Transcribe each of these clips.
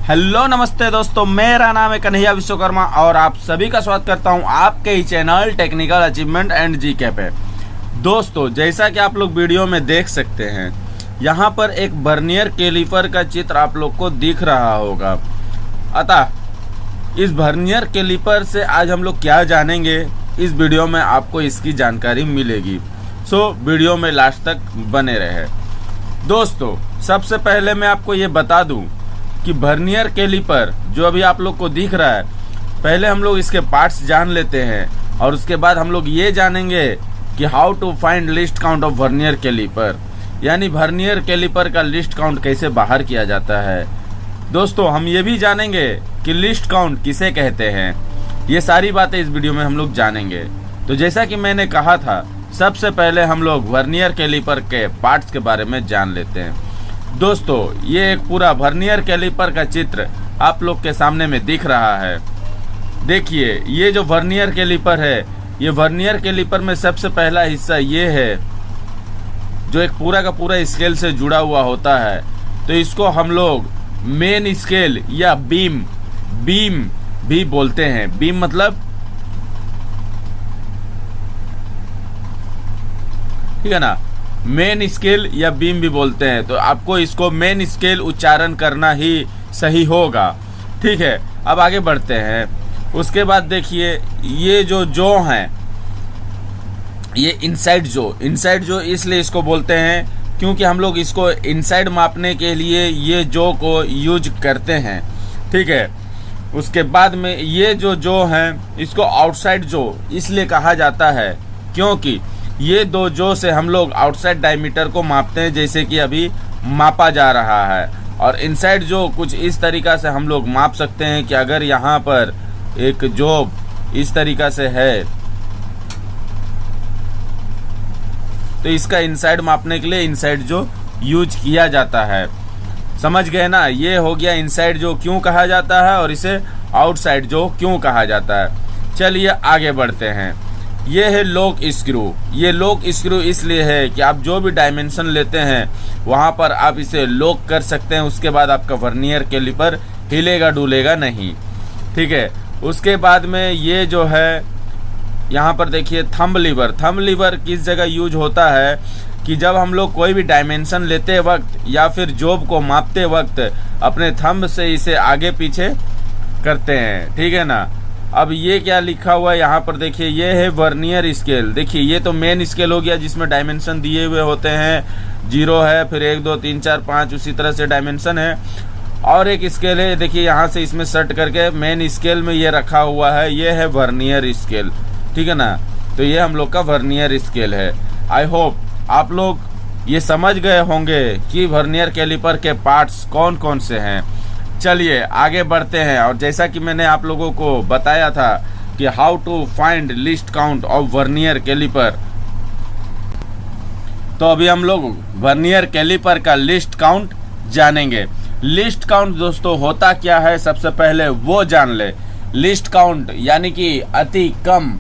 Hello नमस्ते दोस्तों, मेरा नाम है कन्हैया विश्वकर्मा और आप सभी का स्वागत करता हूं आपके ही channel technical achievement and GK पे। दोस्तों, जैसा कि आप लोग वीडियो में देख सकते हैं, यहां पर एक वर्नियर कैलीपर का चित्र आप लोग को दिख रहा होगा। अतः इस वर्नियर कैलीपर से आज हम लोग क्या जानेंगे, इस वीडियो में आपको इसकी जानकारी मिलेगी। सो वीडियो में लास्ट तक बने रहे। दोस्तों, सबसे पहले मैं आपको ये बता दूं कि वर्नियर कैलीपर जो अभी आप लोग को दिख रहा है, पहले हम लोग इसके पार्ट्स जान लेते हैं और उसके बाद हम लोग ये जानेंगे कि how to find least count of vernier calliper, यानी वर्नियर कैलीपर का लिस्ट काउंट कैसे बाहर किया जाता है। दोस्तों, हम ये भी जानेंगे कि लिस्ट काउंट किसे कहते हैं। ये सारी बातें इस वीडियो में हम लोग जानेंगे। तो जैसा कि मैंने कहा था, सबसे पहले हम लोग वर्नियर कैलीपर के पार्ट्स के बारे में जान लेते हैं। दोस्तों, ये एक पूरा वर्नियर कैलीपर का चित्र आप लोग के सामने में दिख रहा है। देखिए, ये जो वर्नियर कैलीपर है, ये वर्नियर कैलीपर में सबसे पहला हिस्सा ये है जो एक पूरा का पूरा स्केल से जुड़ा हुआ होता है। तो इसको हम लोग मेन स्केल या बीम भी बोलते हैं। बीम मतलब, ठीक है ना, मेन स्केल या बीम भी बोलते हैं। तो आपको इसको मेन स्केल उच्चारण करना ही सही होगा। ठीक है, अब आगे बढ़ते हैं। उसके बाद देखिए, ये जो हैं, ये इनसाइड जो इसलिए इसको बोलते हैं क्योंकि हम लोग इसको इनसाइड मापने के लिए ये जो को यूज करते हैं। ठीक है, उसके बाद में ये जो हैं, इसको आउटसाइड जो इसलिए कहा जाता है क्योंकि ये दो जो से हम लोग आउटसाइड डायमीटर को मापते हैं, जैसे कि अभी मापा जा रहा है। और इनसाइड जो कुछ इस तरीका से हम लोग माप सकते हैं कि अगर यहाँ पर एक जॉब इस तरीका से है तो इसका इनसाइड मापने के लिए इनसाइड जो यूज किया जाता है। समझ गए ना? ये हो गया इनसाइड जो क्यों कहा जाता है और इसे आउटसाइड जो क्यों कहा जाता है। चलिए आगे बढ़ते हैं। ये है लॉक स्क्रू। ये लॉक स्क्रू इसलिए है कि आप जो भी डायमेंशन लेते हैं वहां पर आप इसे लॉक कर सकते हैं। उसके बाद आपका वर्नियर कैलीपर हिलेगा डुलेगा नहीं। ठीक है, उसके बाद में ये जो है, यहाँ पर देखिए थंब लीवर किस जगह यूज होता है कि जब हम लोग कोई भी डायमेंशन लेते वक्त या फिर जॉब को मापते वक्त अपने थंब से इसे आगे पीछे करते हैं। ठीक है ना। अब ये क्या लिखा हुआ है यहाँ पर देखिए, ये है वर्नियर स्केल। देखिए, ये तो मेन स्केल हो गया जिसमें डायमेंशन दिए हुए होते हैं। 0 है, फिर 1 2 3 4 5 उसी तरह से डायमेंशन है। और एक स्केल है, देखिए यहाँ से इसमें सेट करके मेन स्केल में ये रखा हुआ है, ये है वर्नियर स्केल। ठीक है ना। तो ये हम लोग का वर्नियर स्केल है। आई होप आप लोग ये समझ गए होंगे कि वर्नियर कैलीपर के पार्ट्स कौन कौन से हैं। चलिए आगे बढ़ते हैं। और जैसा कि मैंने आप लोगों को बताया था कि how to find least count of vernier calliper, तो अभी हम लोग वर्नियर कैलीपर का लिस्ट काउंट जानेंगे। लिस्ट काउंट दोस्तों होता क्या है, सबसे पहले वो जान ले। लिस्ट काउंट यानी कि अति कम,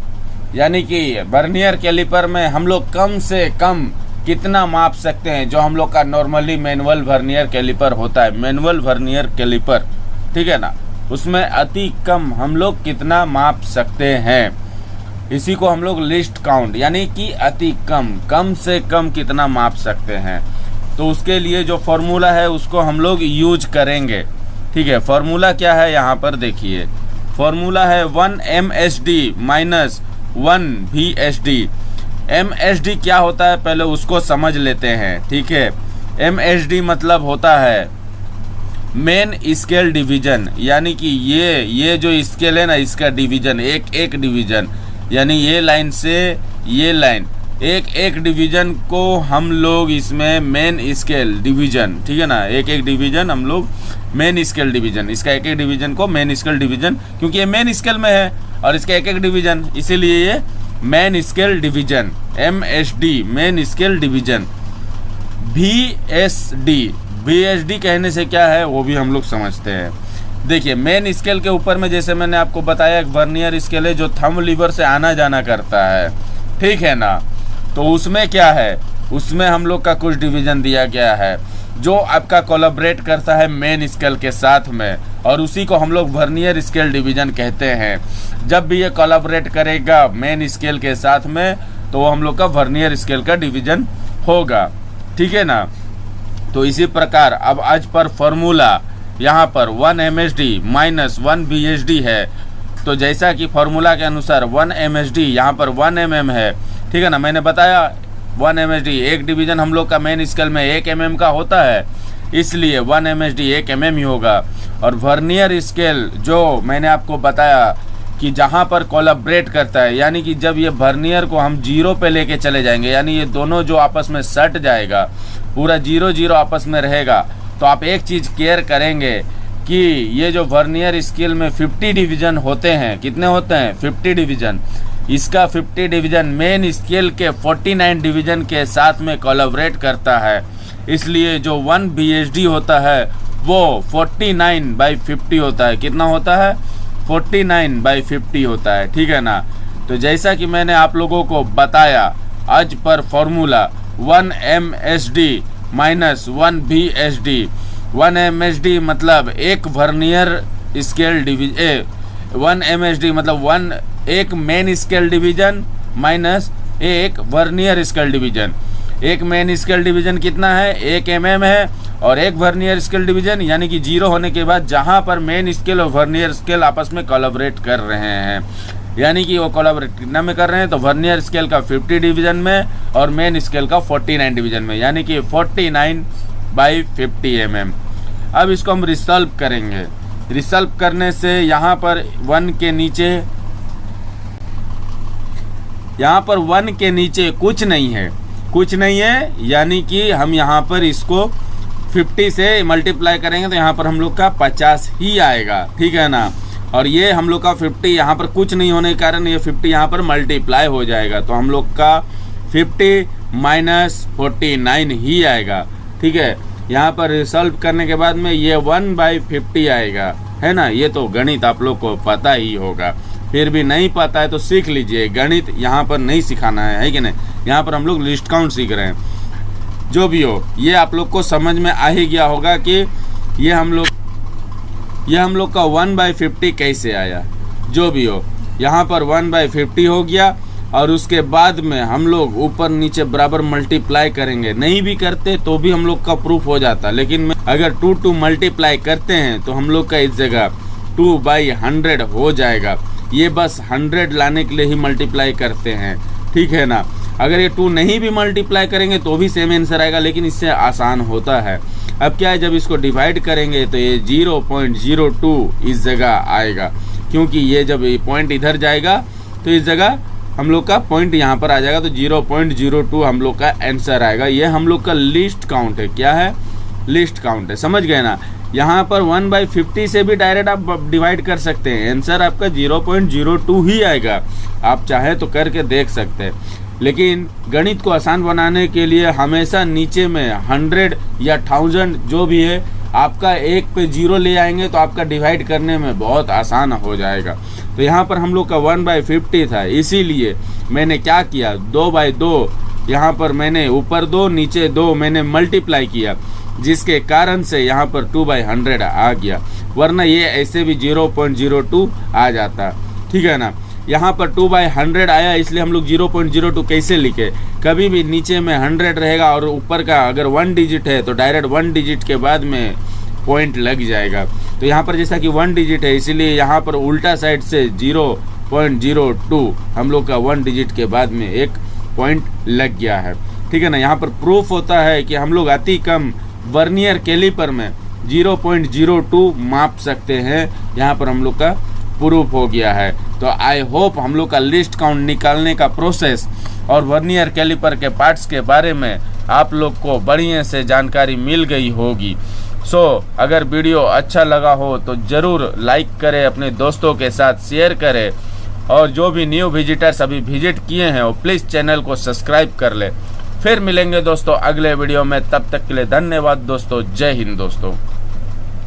यानी कि वर्नियर कैलीपर में हम लोग कम से कम कितना माप सकते हैं, जो हम लोग का नॉर्मली मैनुअल वर्नियर कैलीपर होता है, मैनुअल वर्नियर कैलीपर। ठीक है ना, उसमें अति कम हम लोग कितना माप सकते हैं, इसी को हम लोग लिस्ट काउंट यानी कि अति कम से कम कितना माप सकते हैं। तो उसके लिए जो फॉर्मूला है उसको हम लोग यूज करेंगे। ठीक है, फॉर्मूला क्या है यहाँ पर देखिए। फॉर्मूला है 1 MSD माइनस 1 VSD। MSD क्या होता है पहले उसको समझ लेते हैं। ठीक है, MSD मतलब होता है मेन स्केल डिवीजन, यानी कि ये जो स्केल है ना, इसका डिवीजन, एक डिवीजन, यानी ये लाइन से ये लाइन, एक डिवीजन को हम लोग इसमें मेन स्केल डिवीजन, ठीक है ना, एक डिवीजन हम लोग मेन स्केल डिवीजन, इसका एक डिवीजन को मेन स्केल डिवीजन, क्योंकि ये मेन स्केल में है और इसका एक डिवीजन, इसीलिए ये main scale division, MSD main scale division. VSD कहने से क्या है वो भी हम लोग समझते हैं। देखिए, मेन स्केल के ऊपर में जैसे मैंने आपको बताया एक वर्नियर स्केल है जो थंब लीवर से आना जाना करता है। ठीक है ना। तो उसमें क्या है, उसमें हम लोग का कुछ डिवीजन दिया गया है। जो आपका कोलैबोरेट करता है मेन स्केल के साथ में, और उसी को हम लोग वर्नियर स्केल डिवीजन कहते हैं। जब भी ये कोलैबोरेट करेगा मेन स्केल के साथ में तो वो हम लोग का वर्नियर स्केल का डिवीजन होगा, ठीक है ना। तो इसी प्रकार अब आज पर फॉर्मूला यहाँ पर 1 MSD माइनस 1 BHD है, तो जैसा कि फॉर्मूला के अनुसार 1 MSD यहाँ पर 1 mm है, ठीक है ना। मैंने बताया 1 MSD एक डिवीजन हम लोग का मेन स्केल में 1 mm का होता है, इसलिए 1 MSD 1 mm ही होगा। और वर्नियर स्केल जो मैंने आपको बताया कि जहाँ पर कोलैबोरेट करता है, यानी कि जब ये वर्नियर को हम 0 पे लेके चले जाएंगे, यानी ये दोनों जो आपस में सट जाएगा, पूरा 0-0 आपस में रहेगा, तो आप एक चीज़ केयर करेंगे कि ये जो वर्नियर स्केल में 50 डिवीजन होते हैं, कितने होते हैं 50 डिवीजन, इसका 50 डिवीजन मेन स्केल के 49 डिवीजन के साथ में कोलैबोरेट करता है, इसलिए जो 1 BHD होता है वो 49/50 होता है। कितना होता है 49/50 होता है, ठीक है ना। तो जैसा कि मैंने आप लोगों को बताया आज पर formula 1 MSD minus 1 BHD, 1 MSD मतलब एक वर्नियर स्केल डिवीजन, 1 MSD मतलब एक मेन स्केल डिवीजन माइनस एक वर्नियर स्केल डिवीजन। एक मेन स्केल डिवीजन कितना है 1 mm है, और एक वर्नियर स्केल डिवीजन यानी कि 0 होने के बाद जहां पर मेन स्केल और वर्नियर स्केल आपस में कोलैबोरेट कर रहे हैं, यानी कि वो कोलैबोरेट कितना में कर रहे हैं, तो वर्नियर स्केल का 50 डिवीजन में और मेन स्केल का 49 डिवीजन में, यानी कि 49/50 mm। अब इसको हम रिसॉल्व करेंगे। रिसॉल्व करने से यहाँ पर 1 के नीचे, यहाँ पर 1 के नीचे कुछ नहीं है, यानी कि हम यहाँ पर इसको 50 से मल्टीप्लाई करेंगे तो यहाँ पर हम लोग का 50 ही आएगा, ठीक है ना। और ये हम लोग का 50 यहाँ पर कुछ नहीं होने के कारण ये 50 यहाँ पर मल्टीप्लाई हो जाएगा, तो हम लोग का 50 माइनस 49 ही आएगा, ठीक है। यहाँ पर रिसॉल्व करने के बाद में ये 1/50 आएगा, है ना। ये तो गणित आप लोग को पता ही होगा, फिर भी नहीं पता है तो सीख लीजिए, गणित यहाँ पर नहीं सिखाना है कि नहीं। यहाँ पर हम लोग लिस्ट काउंट सीख रहे हैं। जो भी हो ये आप लोग को समझ में आ ही गया होगा कि ये हम लोग का 1/50 कैसे आया। जो भी हो यहाँ पर 1/50 हो गया, और उसके बाद में हम लोग ऊपर नीचे बराबर मल्टीप्लाई करेंगे। नहीं भी करते तो भी हम लोग का प्रूफ हो जाता, लेकिन अगर 2 मल्टीप्लाई करते हैं तो हम लोग का इस जगह 2/100 हो जाएगा। ये बस 100 लाने के लिए ही मल्टीप्लाई करते हैं, ठीक है ना। अगर ये 2 नहीं भी मल्टीप्लाई करेंगे तो भी सेम आंसर आएगा, लेकिन इससे आसान होता है। अब क्या है, जब इसको डिवाइड करेंगे तो ये 0.02 इस जगह आएगा, क्योंकि ये जब ये पॉइंट इधर जाएगा तो इस जगह हम लोग का पॉइंट यहाँ पर आ जाएगा, तो 0.02 हम लोग का आंसर आएगा। ये हम लोग का लिस्ट काउंट है। क्या है, लिस्ट काउंट है, समझ गए ना। यहाँ पर 1/50 से भी डायरेक्ट आप डिवाइड कर सकते हैं, आंसर आपका 0.02 ही आएगा। आप चाहे तो करके देख सकते हैं, लेकिन गणित को आसान बनाने के लिए हमेशा नीचे में 100 या 1000 जो भी है आपका 1 पे 0 ले आएंगे तो आपका डिवाइड करने में बहुत आसान हो जाएगा। तो यहाँ पर हम लोग का 1/50 था, इसीलिए मैंने क्या किया 2/2, यहाँ पर मैंने ऊपर 2 नीचे 2 मैंने मल्टीप्लाई किया, जिसके कारण से यहाँ पर 2/100 आ गया, वरना ये ऐसे भी 0.02 आ जाता, ठीक है ना। यहाँ पर 2/100 आया, इसलिए हम लोग 0.02 कैसे लिखे, कभी भी नीचे में 100 रहेगा और ऊपर का अगर 1 डिजिट है तो डायरेक्ट 1 डिजिट के बाद में पॉइंट लग जाएगा। तो यहाँ पर जैसा कि 1 डिजिट है, इसीलिए यहाँ पर उल्टा साइड से 0.02 हम लोग का 1 डिजिट के बाद में एक पॉइंट लग गया है, ठीक है ना। यहाँ पर प्रूफ होता है कि हम लोग अति कम वर्नियर कैलिपर में 0.02 माप सकते हैं, यहाँ पर हम लोग का प्रूफ हो गया है। तो आई होप हम लोग का लिस्ट काउंट निकालने का प्रोसेस और वर्नियर कैलिपर के पार्ट्स के बारे में आप लोग को बढ़िया से जानकारी मिल गई होगी। अगर वीडियो अच्छा लगा हो तो ज़रूर लाइक करें, अपने दोस्तों के साथ शेयर करें, और जो भी न्यू विजिटर्स अभी विजिट किए हैं वो प्लीज़ चैनल को सब्सक्राइब कर ले। फिर मिलेंगे दोस्तों अगले वीडियो में, तब तक के लिए धन्यवाद दोस्तों। जय हिंद दोस्तों।